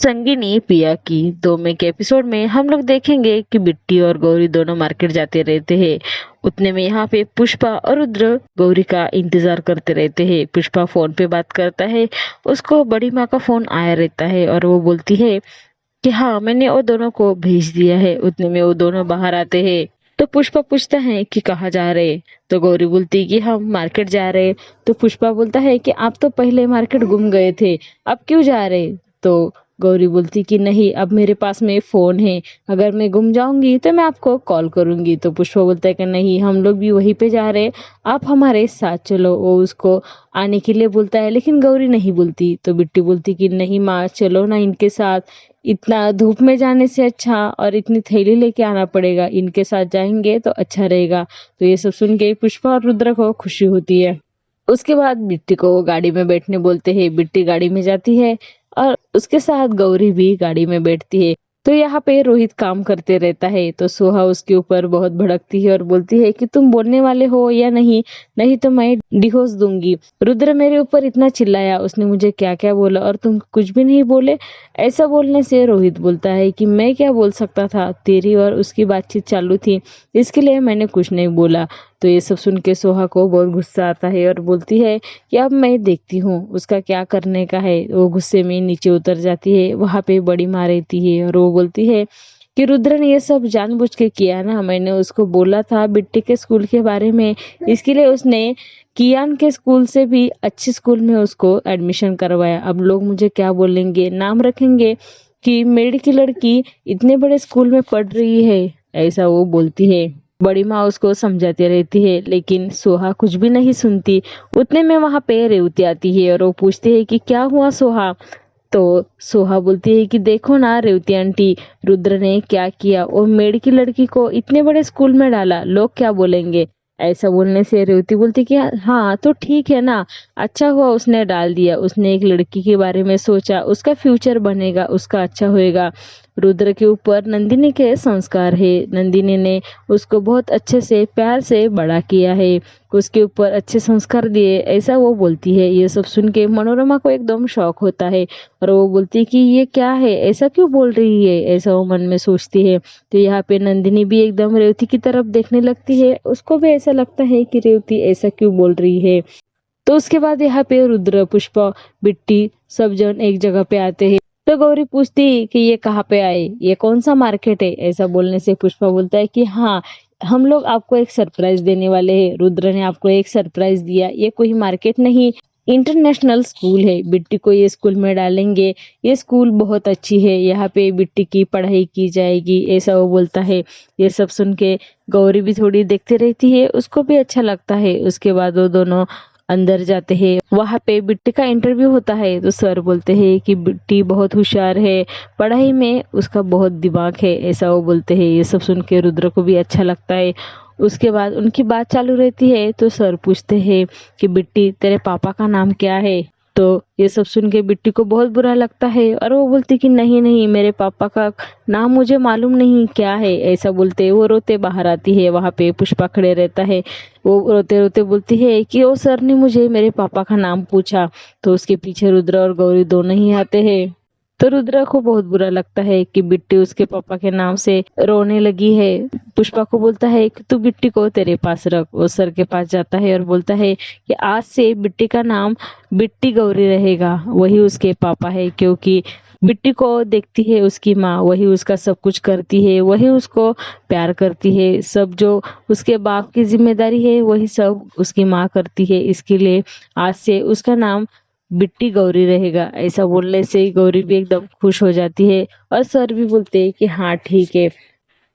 संगिनी पिया की 2 मई के एपिसोड में हम लोग देखेंगे कि बिट्टी और गौरी दोनों मार्केट जाते रहते हैं। उतने में यहाँ पे पुष्पा और रुद्र गौरी का इंतजार करते रहते हैं। पुष्पा फोन पे बात करता है, उसको बड़ी माँ का फोन आया रहता है और वो बोलती है कि हाँ, मैंने वो दोनों को भेज दिया है। उतने में वो दोनों बाहर आते हैं तो पुष्पा पूछता है कि कहाँ जा रहे। तो गौरी बोलती है कि हम मार्केट जा रहे। तो पुष्पा बोलता है कि आप तो पहले मार्केट घूम गए थे, अब क्यों जा रहे। तो गौरी बोलती कि नहीं, अब मेरे पास में फोन है, अगर मैं गुम जाऊंगी तो मैं आपको कॉल करूंगी। तो पुष्पा बोलता है कि नहीं, हम लोग भी वहीं पे जा रहे, आप हमारे साथ चलो। वो उसको आने के लिए बोलता है, लेकिन गौरी नहीं बोलती। तो बिट्टी बोलती कि नहीं माँ, चलो ना इनके साथ, इतना धूप में जाने से अच्छा और इतनी थैली लेके आना पड़ेगा, इनके साथ जाएंगे तो अच्छा रहेगा। तो ये सब सुन के पुष्पा और रुद्र को खुशी होती है। उसके बाद बिट्टी को गाड़ी में बैठने बोलते हैं। बिट्टी गाड़ी में जाती है और उसके साथ गौरी भी गाड़ी में बैठती है। तो यहाँ पे रोहित काम करते रहता है। तो सोहा उसके ऊपर बहुत भड़कती है और बोलती है कि तुम बोलने वाले हो या नहीं, नहीं तो मैं डिवोर्स दूंगी। रुद्र मेरे ऊपर इतना चिल्लाया, उसने मुझे क्या क्या बोला और तुम कुछ भी नहीं बोले। ऐसा बोलने से रोहित बोलता है कि मैं क्या बोल सकता था, तेरी और उसकी बातचीत चालू थी, इसके लिए मैंने कुछ नहीं बोला। तो ये सब सुन के सोहा को बहुत गुस्सा आता है और बोलती है कि अब मैं देखती हूँ उसका क्या करने का है। वो गुस्से में नीचे उतर जाती है। वहां पे बड़ी माँ रहती है और वो बोलती है कि रुद्र ने ये सब जानबूझ के किया ना, मैंने उसको बोला था बिट्टी के स्कूल के बारे में, इसके लिए उसने कियान के स्कूल से भी अच्छे स्कूल में उसको एडमिशन करवाया। अब लोग मुझे क्या बोलेंगे, नाम रखेंगे कि मेड की लड़की इतने बड़े स्कूल में पढ़ रही है, ऐसा वो बोलती है। बड़ी माँ उसको समझाती रहती है, लेकिन सोहा कुछ भी नहीं सुनती। उतने में वहां पे रेवती आती है और वो पूछती है कि क्या हुआ सोहा। तो सोहा बोलती है कि देखो ना रेवती आंटी, रुद्र ने क्या किया, वो मेड की लड़की को इतने बड़े स्कूल में डाला, लोग क्या बोलेंगे। ऐसा बोलने से रेवती बोलती कि हाँ तो ठीक है ना, अच्छा हुआ उसने डाल दिया, उसने एक लड़की के बारे में सोचा, उसका फ्यूचर बनेगा, उसका अच्छा होएगा। रुद्र के ऊपर नंदिनी के संस्कार है, नंदिनी ने उसको बहुत अच्छे से प्यार से बड़ा किया है, उसके ऊपर अच्छे संस्कार दिए, ऐसा वो बोलती है। ये सब सुन के मनोरमा को एकदम शौक होता है और वो बोलती है कि ये क्या है, ऐसा क्यों बोल रही है, ऐसा वो मन में सोचती है। तो यहाँ पे नंदिनी भी एकदम रेवती की तरफ देखने लगती है, उसको भी ऐसा लगता है कि रेवती ऐसा क्यों बोल रही है। तो उसके बाद यहाँ पे रुद्र, पुष्पा, बिट्टी सब जन एक जगह पे आते हैं। तो गौरी पूछती कि ये कहाँ पे आए, ये कौन सा मार्केट है। ऐसा बोलने से पुष्पा बोलता है कि हाँ, हम लोग आपको एक सरप्राइज देने वाले हैं, रुद्र ने आपको एक सरप्राइज दिया, ये कोई मार्केट नहीं, इंटरनेशनल स्कूल है, बिट्टी को ये स्कूल में डालेंगे, ये स्कूल बहुत अच्छी है, यहाँ पे बिट्टी की पढ़ाई की जाएगी, ऐसा वो बोलता है। ये सब सुन के गौरी भी थोड़ी देखते रहती है, उसको भी अच्छा लगता है। उसके बाद वो दोनों अंदर जाते हैं। वहां पे बिट्टी का इंटरव्यू होता है। तो सर बोलते हैं कि बिट्टी बहुत होशियार है, पढ़ाई में उसका बहुत दिमाग है, ऐसा वो बोलते हैं। ये सब सुन के रुद्र को भी अच्छा लगता है। उसके बाद उनकी बात चालू रहती है। तो सर पूछते हैं कि बिट्टी, तेरे पापा का नाम क्या है। तो ये सब सुन के बिट्टी को बहुत बुरा लगता है और वो बोलती कि नहीं नहीं, मेरे पापा का नाम मुझे मालूम नहीं क्या है, ऐसा बोलते वो रोते बाहर आती है। वहां पे पुष्पा खड़े रहता है। वो रोते रोते बोलती है कि ओ सर ने मुझे मेरे पापा का नाम पूछा। तो उसके पीछे रुद्र और गौरी दोनों ही आते हैं। तो रुद्रा को बहुत बुरा लगता है कि बिट्टी उसके पापा के नाम से रोने लगी है। पुष्पा को बोलता है कि तू बिट्टी को तेरे पास रख। वो सर के पास जाता है और बोलता है कि आज से बिट्टी का नाम बिट्टी गौरी रहेगा, वही उसके पापा है, क्योंकि बिट्टी को देखती है उसकी माँ, वही उसका सब कुछ करती है, वही उसको प्यार करती है, सब जो उसके बाप की जिम्मेदारी है वही सब उसकी माँ करती है, इसके लिए आज से उसका नाम बिट्टी गौरी रहेगा। ऐसा बोलने से गौरी भी एकदम खुश हो जाती है और सर भी बोलते हैं कि हाँ ठीक है।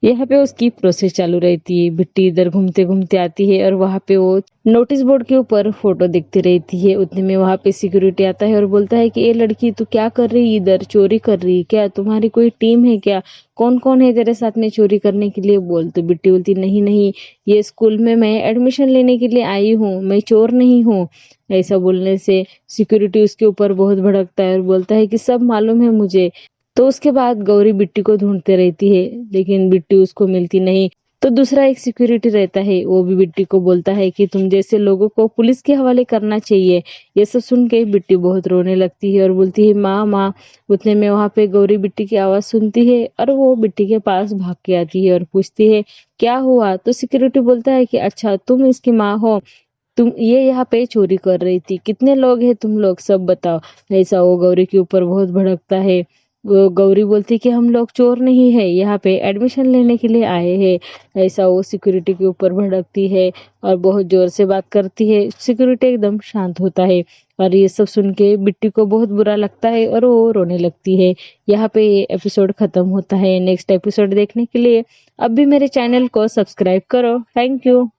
यहाँ पे उसकी प्रोसेस चालू रहती है। बिट्टी इधर घूमते घूमते आती है और वहां पे वो नोटिस बोर्ड के ऊपर फोटो देखती रहती है। उतने में वहां पे सिक्योरिटी आता है और बोलता है कि ये लड़की तू क्या कर रही है, इधर चोरी कर रही है क्या, तुम्हारी कोई टीम है क्या, कौन कौन है तेरे साथ में चोरी करने के लिए, बोल। तो बिट्टी बोलती नहीं नहीं, ये स्कूल में मैं एडमिशन लेने के लिए आई हूँ, मैं चोर नहीं हूँ। ऐसा बोलने से सिक्योरिटी उसके ऊपर बहुत भड़कता है और बोलता है कि सब मालूम है मुझे। तो उसके बाद गौरी बिट्टी को ढूंढते रहती है, लेकिन बिट्टी उसको मिलती नहीं। तो दूसरा एक सिक्योरिटी रहता है, वो भी बिट्टी को बोलता है कि तुम जैसे लोगों को पुलिस के हवाले करना चाहिए। ये सब सुन के बिट्टी बहुत रोने लगती है और बोलती है माँ माँ। उतने में वहां पे गौरी बिट्टी की आवाज सुनती है और वो बिट्टी के पास भाग के आती है और पूछती है क्या हुआ। तो सिक्योरिटी बोलता है कि अच्छा तुम इसकी माँ हो, तुम ये यहाँ पे चोरी कर रही थी, कितने लोग हैं तुम लोग सब बताओ। ऐसा वो गौरी के ऊपर बहुत भड़कता है। वो गौरी बोलती कि हम लोग चोर नहीं है, यहाँ पे एडमिशन लेने के लिए आए हैं। ऐसा वो सिक्योरिटी के ऊपर भड़कती है और बहुत जोर से बात करती है। सिक्योरिटी एकदम शांत होता है और ये सब सुन के बिट्टी को बहुत बुरा लगता है और वो रोने लगती है। यहाँ पे ये एपिसोड खत्म होता है। नेक्स्ट एपिसोड देखने के लिए अब भी मेरे चैनल को सब्सक्राइब करो। Thank you.